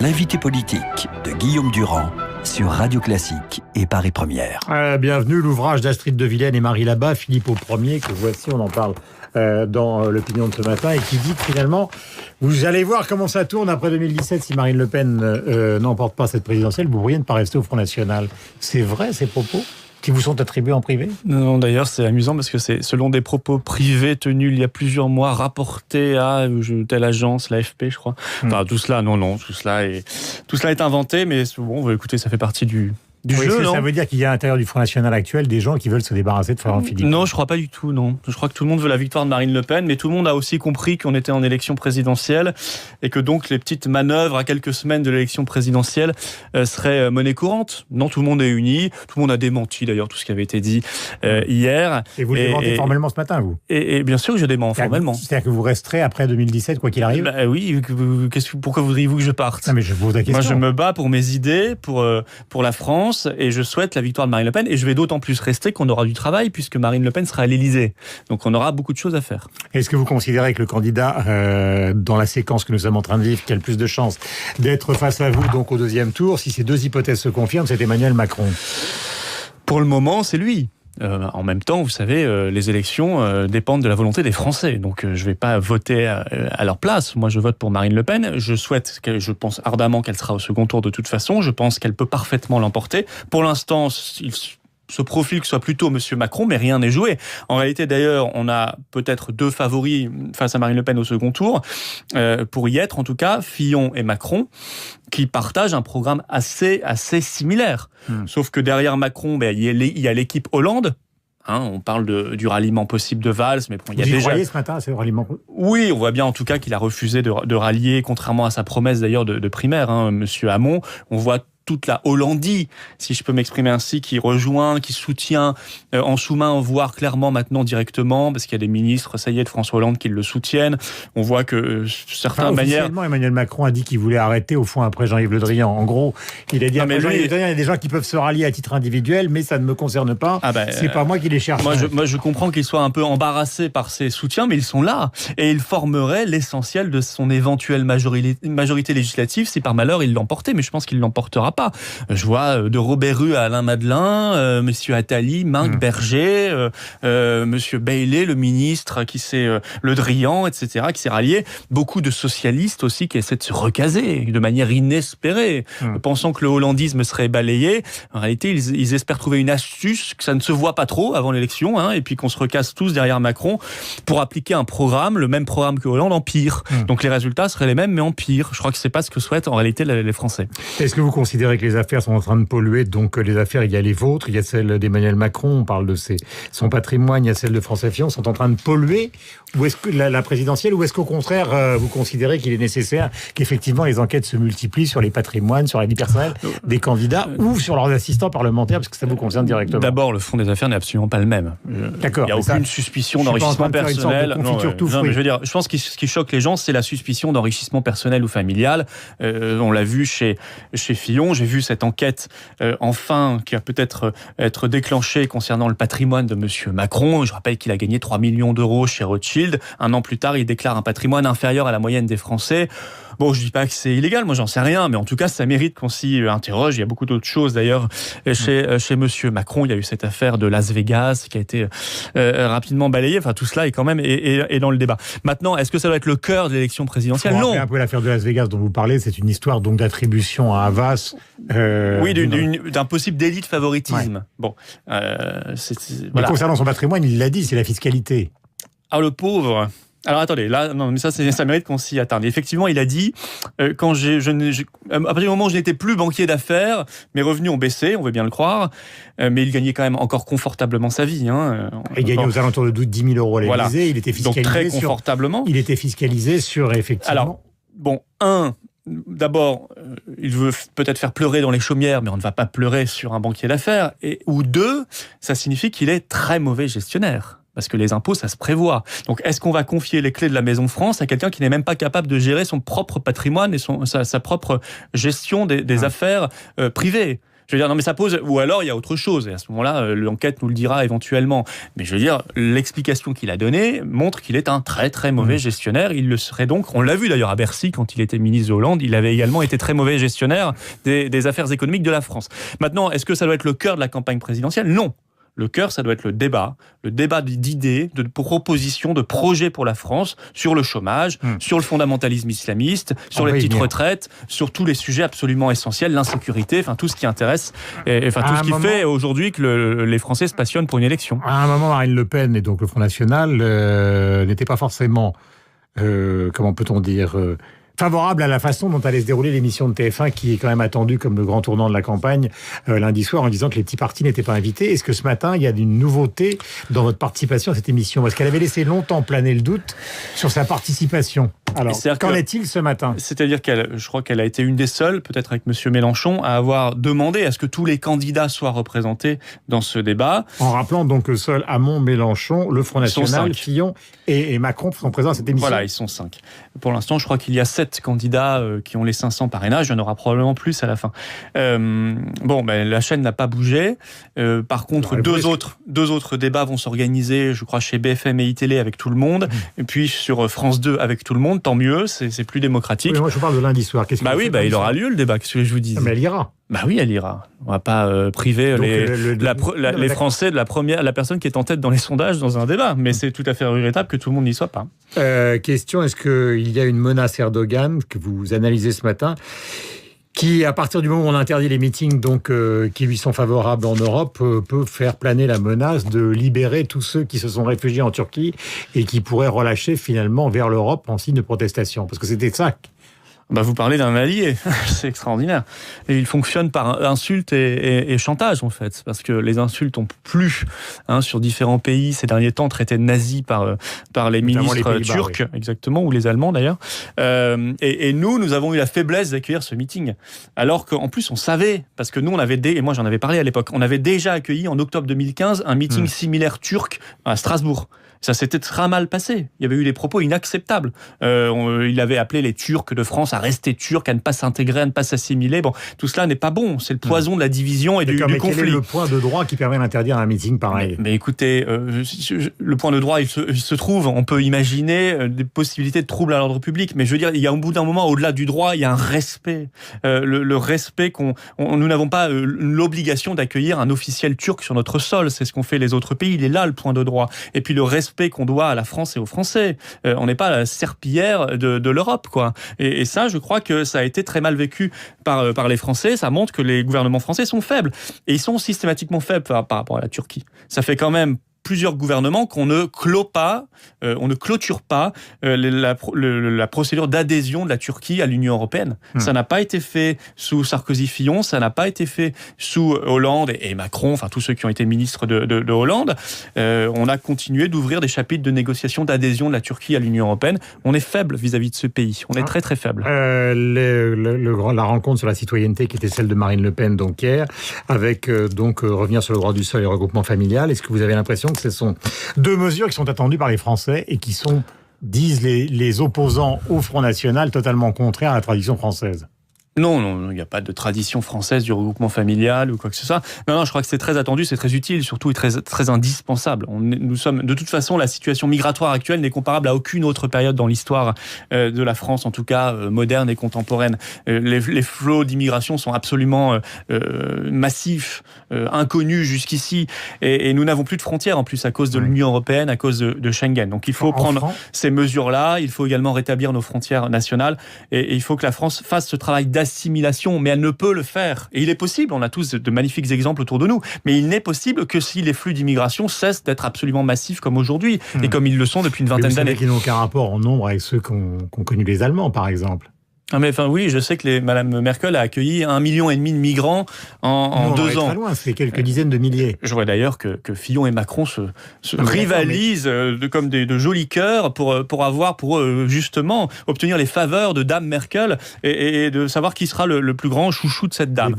L'invité politique de Guillaume Durand sur Radio Classique et Paris Première. Bienvenue, l'ouvrage d'Astrid de Vilaine et Marie Labat, Philippe au premier, que voici, on en parle dans l'opinion de ce matin, et qui dit que finalement, vous allez voir comment ça tourne après 2017 si Marine Le Pen n'emporte pas cette présidentielle, vous pourriez ne pas rester au Front National. C'est vrai ces propos qui vous sont attribués en privé? Non, d'ailleurs, c'est amusant parce que c'est selon des propos privés tenus il y a plusieurs mois, rapportés à telle agence, l'AFP, je crois. Enfin, tout cela, tout cela est inventé, mais bon, écoutez, ça fait partie du jeu, non ? Ça veut dire qu'il y a à l'intérieur du Front National actuel des gens qui veulent se débarrasser de Florent Philippe. Non, je crois pas du tout, non. Je crois que tout le monde veut la victoire de Marine Le Pen, mais tout le monde a aussi compris qu'on était en élection présidentielle et que donc les petites manœuvres à quelques semaines de l'élection présidentielle seraient monnaie courante. Non, tout le monde est uni, tout le monde a démenti d'ailleurs tout ce qui avait été dit hier. Et vous le démentez formellement ce matin, vous ? Et bien sûr que je dément formellement. C'est-à-dire que vous resterez après 2017, quoi qu'il arrive ? Oui, pourquoi voudriez-vous que je parte ? Non, mais je vous pose la question. Moi, je me bats pour mes idées, pour la France, et je souhaite la victoire de Marine Le Pen, et je vais d'autant plus rester qu'on aura du travail, puisque Marine Le Pen sera à l'Élysée. Donc on aura beaucoup de choses à faire. Est-ce que vous considérez que le candidat, dans la séquence que nous sommes en train de vivre, qui a le plus de chances d'être face à vous, donc au deuxième tour, si ces deux hypothèses se confirment, c'est Emmanuel Macron ? Pour le moment, c'est lui. En même temps, vous savez, les élections dépendent de la volonté des Français. Donc, je ne vais pas voter à leur place. Moi, je vote pour Marine Le Pen. Je pense ardemment qu'elle sera au second tour de toute façon. Je pense qu'elle peut parfaitement l'emporter. Pour l'instant, il se profile que ce soit plutôt Monsieur Macron, mais rien n'est joué. En réalité, d'ailleurs, on a peut-être deux favoris face à Marine Le Pen au second tour, pour y être en tout cas, Fillon et Macron, qui partagent un programme assez similaire. Sauf que derrière Macron, il y a l'équipe Hollande. On parle du ralliement possible de Valls, mais bon, il y a déjà. Vous croyez ce matin à ce ralliement ? Oui, on voit bien en tout cas qu'il a refusé de rallier, contrairement à sa promesse d'ailleurs de primaire, Monsieur Hamon. On voit toute la Hollandie, si je peux m'exprimer ainsi, qui rejoint, qui soutient en sous-main, voire clairement maintenant directement, parce qu'il y a des ministres, ça y est, de François Hollande qui le soutiennent. On voit que certaines manières... Officiellement, Emmanuel Macron a dit qu'il voulait arrêter, au fond, après Jean-Yves Le Drian. En gros, il a dit après Jean-Yves Le Drian, il y a des gens qui peuvent se rallier à titre individuel, mais ça ne me concerne pas. C'est pas moi qui les cherche. Moi, je comprends qu'il soit un peu embarrassé par ses soutiens, mais ils sont là. Et ils formeraient l'essentiel de son éventuelle majorité législative si par malheur il l'emportait. Mais je pense qu'il ne l'emportera pas. Je vois de Robert Rue à Alain Madelin, Monsieur Attali, Marc Berger, Monsieur Bailey, le ministre qui s'est Le Drian, etc., qui s'est rallié. Beaucoup de socialistes aussi qui essaient de se recaser de manière inespérée, pensant que le hollandisme serait balayé. En réalité, ils espèrent trouver une astuce que ça ne se voit pas trop avant l'élection, et puis qu'on se recasse tous derrière Macron pour appliquer un programme, le même programme que Hollande, en pire. Donc les résultats seraient les mêmes, mais en pire. Je crois que c'est pas ce que souhaitent en réalité les Français. Est-ce que vous considérez que les affaires sont en train de polluer? Donc les affaires, il y a les vôtres, il y a celle d'Emmanuel Macron, on parle de son patrimoine, il y a celle de François Fillon, sont en train de polluer, ou est-ce que la présidentielle, ou est-ce qu'au contraire vous considérez qu'il est nécessaire qu'effectivement les enquêtes se multiplient sur les patrimoines, sur la vie personnelle des candidats ou sur leurs assistants parlementaires, parce que ça vous concerne directement? D'abord, le fond des affaires n'est absolument pas le même. D'accord. Il n'y a aucune suspicion d'enrichissement personnel. Je pense que ce qui choque les gens, c'est la suspicion d'enrichissement personnel ou familial. On l'a vu chez Fillon. J'ai vu cette enquête enfin qui va peut-être être déclenchée concernant le patrimoine de Monsieur Macron. Je rappelle qu'il a gagné 3 millions d'euros chez Rothschild. Un an plus tard, il déclare un patrimoine inférieur à la moyenne des Français. Bon, je dis pas que c'est illégal, moi j'en sais rien, mais en tout cas ça mérite qu'on s'y interroge. Il y a beaucoup d'autres choses d'ailleurs chez Monsieur Macron. Il y a eu cette affaire de Las Vegas qui a été rapidement balayée. Enfin, tout cela est quand même est dans le débat. Maintenant, est-ce que ça doit être le cœur de l'élection présidentielle? Non. Un peu l'affaire de Las Vegas dont vous parlez, c'est une histoire donc d'attribution à Havas. Oui, d'un possible délit de favoritisme. Ouais. Bon, mais concernant son patrimoine, il l'a dit, c'est la fiscalité. Ah, le pauvre. Alors attendez, là, non, mais ça mérite qu'on s'y attarde. Effectivement, il a dit, à partir du moment où je n'étais plus banquier d'affaires, mes revenus ont baissé, on veut bien le croire, mais il gagnait quand même encore confortablement sa vie. Il gagnait aux alentours de 10 000 euros à l'Élysée, voilà. Il était fiscalisé. Donc très confortablement. Il était fiscalisé sur, effectivement... Alors, d'abord, il veut peut-être faire pleurer dans les chaumières, mais on ne va pas pleurer sur un banquier d'affaires. Ou deux, ça signifie qu'il est très mauvais gestionnaire. Parce que les impôts, ça se prévoit. Donc, est-ce qu'on va confier les clés de la Maison France à quelqu'un qui n'est même pas capable de gérer son propre patrimoine et sa propre gestion des affaires privées ? Je veux dire, non, mais ça pose... Ou alors, il y a autre chose. Et à ce moment-là, l'enquête nous le dira éventuellement. Mais je veux dire, l'explication qu'il a donnée montre qu'il est un très, très mauvais gestionnaire. Il le serait donc... On l'a vu d'ailleurs à Bercy, quand il était ministre de Hollande. Il avait également été très mauvais gestionnaire des affaires économiques de la France. Maintenant, est-ce que ça doit être le cœur de la campagne présidentielle ? Non. Le cœur, ça doit être le débat d'idées, de propositions, de projets pour la France sur le chômage, sur le fondamentalisme islamiste, sur les petites retraites, sur tous les sujets absolument essentiels, l'insécurité, enfin tout ce qui intéresse, enfin tout ce qui fait aujourd'hui que les Français se passionnent pour une élection. À un moment, Marine Le Pen et donc le Front National n'étaient pas forcément, comment peut-on dire, favorable à la façon dont allait se dérouler l'émission de TF1 qui est quand même attendue comme le grand tournant de la campagne lundi soir en disant que les petits partis n'étaient pas invités. Est-ce que ce matin, il y a une nouveauté dans votre participation à cette émission ? Parce qu'elle avait laissé longtemps planer le doute sur sa participation. Alors, qu'en est-il ce matin ? C'est-à-dire je crois qu'elle a été une des seules, peut-être avec M. Mélenchon, à avoir demandé à ce que tous les candidats soient représentés dans ce débat. En rappelant donc que seuls Hamon, Mélenchon, le Front National, Fillon et Macron sont présents à cette émission. Voilà, ils sont 5. Pour l'instant, je crois qu'il y a 7 candidats qui ont les 500 parrainages. Il y en aura probablement plus à la fin. La chaîne n'a pas bougé. Par contre, deux autres débats vont s'organiser, je crois, chez BFM et iTélé avec tout le monde. Et puis sur France 2 avec tout le monde. Tant mieux, c'est plus démocratique. Oui, moi, je vous parle de lundi soir. Il aura lieu le débat, qu'est-ce que je vous dis ? Mais elle ira. Bah oui, elle ira. On va pas priver les Français de la personne qui est en tête dans les sondages dans un débat. Mais c'est tout à fait regrettable que tout le monde n'y soit pas. Question, est-ce qu'il y a une menace Erdogan que vous analysez ce matin qui, à partir du moment où on interdit les meetings qui lui sont favorables en Europe, peut faire planer la menace de libérer tous ceux qui se sont réfugiés en Turquie et qui pourraient relâcher finalement vers l'Europe en signe de protestation ? Parce que c'était ça. Vous parlez d'un allié, c'est extraordinaire. Et il fonctionne par insultes et chantage, en fait, parce que les insultes ont plu sur différents pays ces derniers temps, traités de nazis par les ministres turcs, exactement, ou les Allemands d'ailleurs. Et nous avons eu la faiblesse d'accueillir ce meeting, alors qu'en plus on savait, parce que nous et moi j'en avais parlé à l'époque, on avait déjà accueilli en octobre 2015 un meeting similaire turc à Strasbourg. Ça s'était très mal passé. Il y avait eu des propos inacceptables. Il avait appelé les Turcs de France à rester turcs, à ne pas s'intégrer, à ne pas s'assimiler. Bon, tout cela n'est pas bon. C'est le poison de la division et du conflit. Quel est le point de droit qui permet d'interdire un meeting pareil ? Mais écoutez, le point de droit, il se trouve. On peut imaginer des possibilités de troubles à l'ordre public. Mais je veux dire, il y a au bout d'un moment, au-delà du droit, il y a un respect. Le respect nous n'avons pas l'obligation d'accueillir un officiel turc sur notre sol. C'est ce qu'ont fait les autres pays. Il est là le point de droit. Et puis le respect qu'on doit à la France et aux Français. On n'est pas la serpillière de l'Europe, quoi. Et ça, je crois que ça a été très mal vécu par les Français. Ça montre que les gouvernements français sont faibles. Et ils sont systématiquement faibles par rapport à la Turquie. Ça fait quand même plusieurs gouvernements qu'on ne clôture pas la procédure d'adhésion de la Turquie à l'Union européenne. Ça n'a pas été fait sous Sarkozy-Fillon, ça n'a pas été fait sous Hollande et Macron, enfin tous ceux qui ont été ministres de Hollande. On a continué d'ouvrir des chapitres de négociation d'adhésion de la Turquie à l'Union européenne. On est faible vis-à-vis de ce pays. On est très très faible. La rencontre sur la citoyenneté qui était celle de Marine Le Pen donc hier, avec revenir sur le droit du sol et le regroupement familial. Est-ce que vous avez l'impression que ce sont deux mesures qui sont attendues par les Français et qui sont, disent les opposants au Front National, totalement contraires à la tradition française? Non, il n'y a pas de tradition française du regroupement familial ou quoi que ce soit. Non, je crois que c'est très attendu, c'est très utile, surtout très, très indispensable. Nous sommes, de toute façon, la situation migratoire actuelle n'est comparable à aucune autre période dans l'histoire de la France, en tout cas moderne et contemporaine. Les flots d'immigration sont absolument massifs, inconnus jusqu'ici, et nous n'avons plus de frontières en plus à cause de l'Union européenne, à cause de Schengen. Donc il faut prendre ces mesures-là, il faut également rétablir nos frontières nationales, et il faut que la France fasse ce travail d'assimilation, mais elle ne peut le faire. Et il est possible, on a tous de magnifiques exemples autour de nous, mais il n'est possible que si les flux d'immigration cessent d'être absolument massifs comme aujourd'hui, et comme ils le sont depuis une vingtaine d'années. Qui n'ont aucun rapport en nombre avec ceux qu'ont connu les Allemands, par exemple. Oui, je sais que Madame Merkel a accueilli 1,5 million de migrants en 2 ans. Très loin, c'est quelques dizaines de milliers. Je vois d'ailleurs que Fillon et Macron se rivalisent comme de jolis cœurs pour justement obtenir les faveurs de Dame Merkel et de savoir qui sera le plus grand chouchou de cette dame.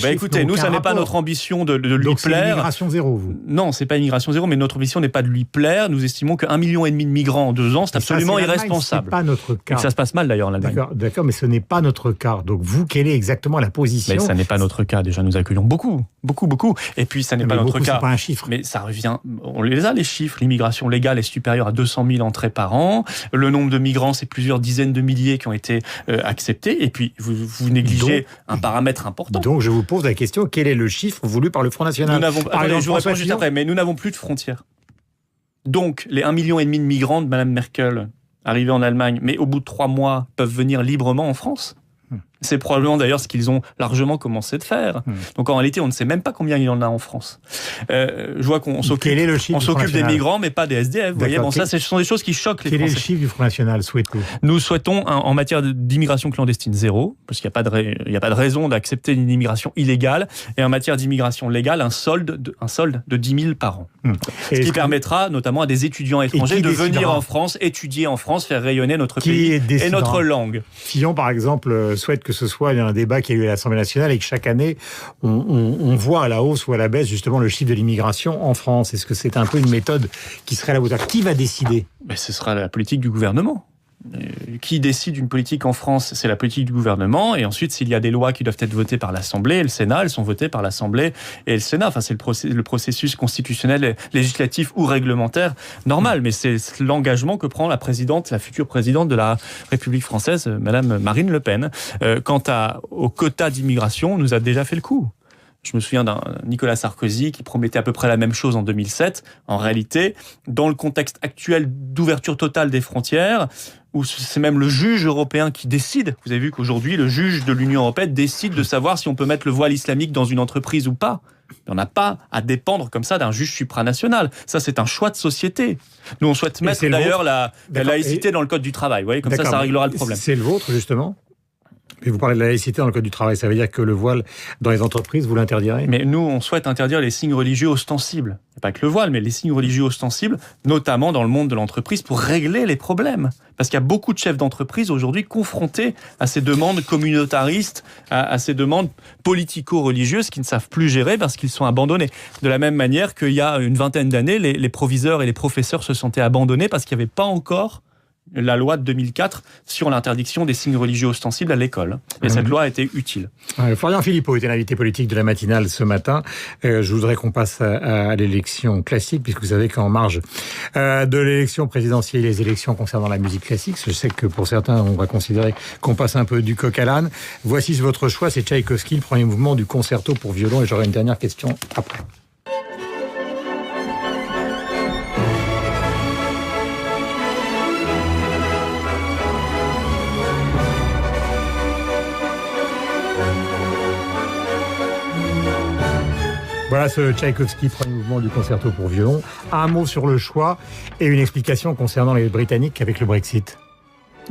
Écoutez, nous, ça n'est pas notre ambition de lui donc plaire. C'est immigration zéro, vous? Non, c'est pas immigration zéro, mais notre ambition n'est pas de lui plaire. Nous estimons que 1,5 million de migrants en 2 ans, c'est absolument irresponsable. C'est pas notre cas. Et que ça se passe mal d'ailleurs en Allemagne. D'accord, mais mais ce n'est pas notre cas. Donc vous, quelle est exactement la position ? Mais ça n'est pas notre cas. Déjà, nous accueillons beaucoup. Et puis, ça n'est pas notre cas. C'est pas un chiffre. Mais ça revient. On les a, les chiffres. L'immigration légale est supérieure à 200 000 entrées par an. Le nombre de migrants, c'est plusieurs dizaines de milliers qui ont été acceptés. Et puis, vous négligez un paramètre important. Donc, je vous pose la question, quel est le chiffre voulu par le Front National ? Je vous réponds juste après, mais nous n'avons plus de frontières. Donc, les 1,5 million de migrants de Mme Merkel arrivés en Allemagne, mais au bout de 3 mois, peuvent venir librement en France. C'est probablement d'ailleurs ce qu'ils ont largement commencé de faire. Donc en réalité, on ne sait même pas combien il y en a en France. Je vois qu'on s'occupe des migrants, mais pas des SDF. Vous voyez, ça, ce sont des choses qui choquent les Français. Quel est le chiffre du Front National, souhaitez-vous ? Nous souhaitons, en matière d'immigration clandestine, 0, parce qu'il n'y a pas de raison d'accepter une immigration illégale, et en matière d'immigration légale, un solde de 10 000 par an. Ce qui permettra notamment à des étudiants étrangers de venir en France, étudier en France, faire rayonner notre pays et notre langue. Fillon, par exemple, souhaite que ce soit un débat qui a eu à l'Assemblée nationale et que chaque année, on voit à la hausse ou à la baisse justement le chiffre de l'immigration en France. Est-ce que c'est un peu une méthode qui serait à la hauteur ? Qui va décider ? Ce sera la politique du gouvernement. Qui décide une politique en France ? C'est la politique du gouvernement. Et ensuite, s'il y a des lois qui doivent être votées par l'Assemblée et le Sénat, elles sont votées par l'Assemblée et le Sénat. Enfin, c'est le processus constitutionnel, législatif ou réglementaire normal. Mais c'est l'engagement que prend la future présidente de la République française, Madame Marine Le Pen. Quant au quota d'immigration, on nous a déjà fait le coup. Je me souviens d'un Nicolas Sarkozy qui promettait à peu près la même chose en 2007. En réalité, dans le contexte actuel d'ouverture totale des frontières, où c'est même le juge européen qui décide. Vous avez vu qu'aujourd'hui, le juge de l'Union européenne décide de savoir si on peut mettre le voile islamique dans une entreprise ou pas. On n'a pas à dépendre comme ça d'un juge supranational. Ça, c'est un choix de société. Nous, on souhaite mettre d'ailleurs la laïcité dans le Code du travail. Vous voyez, comme ça réglera le problème. C'est le vôtre, justement ? Et vous parlez de la laïcité dans le Code du travail, ça veut dire que le voile dans les entreprises, vous l'interdirez ? Mais nous, on souhaite interdire les signes religieux ostensibles. Pas que le voile, mais les signes religieux ostensibles, notamment dans le monde de l'entreprise, pour régler les problèmes. Parce qu'il y a beaucoup de chefs d'entreprise aujourd'hui confrontés à ces demandes communautaristes, à ces demandes politico-religieuses qui ne savent plus gérer parce qu'ils sont abandonnés. De la même manière qu'il y a une vingtaine d'années, les proviseurs et les professeurs se sentaient abandonnés parce qu'il n'y avait pas encore la loi de 2004 sur l'interdiction des signes religieux ostensibles à l'école. Et cette loi a été utile. Florian Philippot était l'invité politique de la matinale ce matin. Je voudrais qu'on passe à l'élection classique, puisque vous savez qu'en marge de l'élection présidentielle et les élections concernant la musique classique, je sais que pour certains, on va considérer qu'on passe un peu du coq à l'âne. Voici votre choix, c'est Tchaïkovski, le premier mouvement du concerto pour violon, et j'aurai une dernière question après. Voilà ce Tchaïkovski, premier mouvement du concerto pour violon. Un mot sur le choix et une explication concernant les Britanniques avec le Brexit.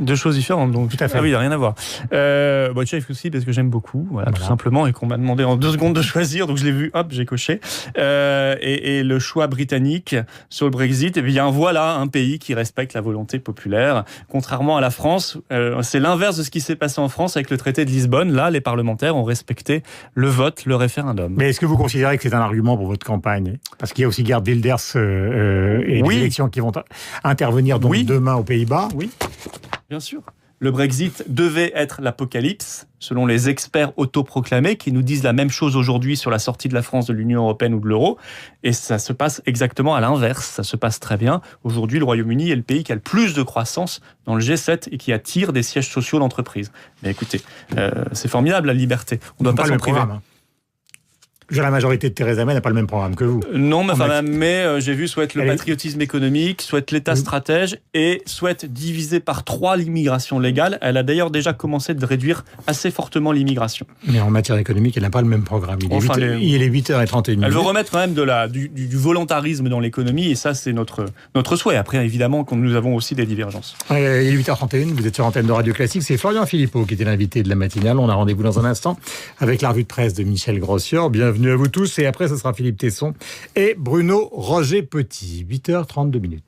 Deux choses différentes, donc. Tout à fait. Ah oui, il n'y a rien à voir. Tchaïkovski, parce que j'aime beaucoup, tout simplement, et qu'on m'a demandé en 2 secondes de choisir, donc je l'ai vu, hop, j'ai coché. Et le choix britannique sur le Brexit, eh bien voilà un pays qui respecte la volonté populaire. Contrairement à la France, c'est l'inverse de ce qui s'est passé en France avec le traité de Lisbonne. Là, les parlementaires ont respecté le vote, le référendum. Mais est-ce que vous considérez que c'est un argument pour votre campagne ? Parce qu'il y a aussi Geert Wilders et les élections qui vont intervenir donc demain aux Pays-Bas. Oui. Bien sûr. Le Brexit devait être l'apocalypse, selon les experts autoproclamés qui nous disent la même chose aujourd'hui sur la sortie de la France de l'Union européenne ou de l'euro. Et ça se passe exactement à l'inverse. Ça se passe très bien. Aujourd'hui, le Royaume-Uni est le pays qui a le plus de croissance dans le G7 et qui attire des sièges sociaux d'entreprise. Mais écoutez, c'est formidable la liberté. On ne doit pas s'en priver. La majorité de Theresa May n'a pas le même programme que vous. Non, mais Mme May, j'ai vu, souhaite le patriotisme économique, souhaite l'État stratège et souhaite diviser par 3 l'immigration légale. Elle a d'ailleurs déjà commencé de réduire assez fortement l'immigration. Mais en matière économique, elle n'a pas le même programme. Il est 8h31. Elle veut remettre quand même du volontarisme dans l'économie et ça, c'est notre souhait. Après, évidemment, nous avons aussi des divergences. Il est 8h31, vous êtes sur antenne de Radio Classique. C'est Florian Philippot qui était l'invité de la matinale. On a rendez-vous dans un instant avec la revue de presse de Michel Grossior. Bienvenue à vous tous. Et après, ce sera Philippe Tesson et Bruno Roger Petit. 8h32.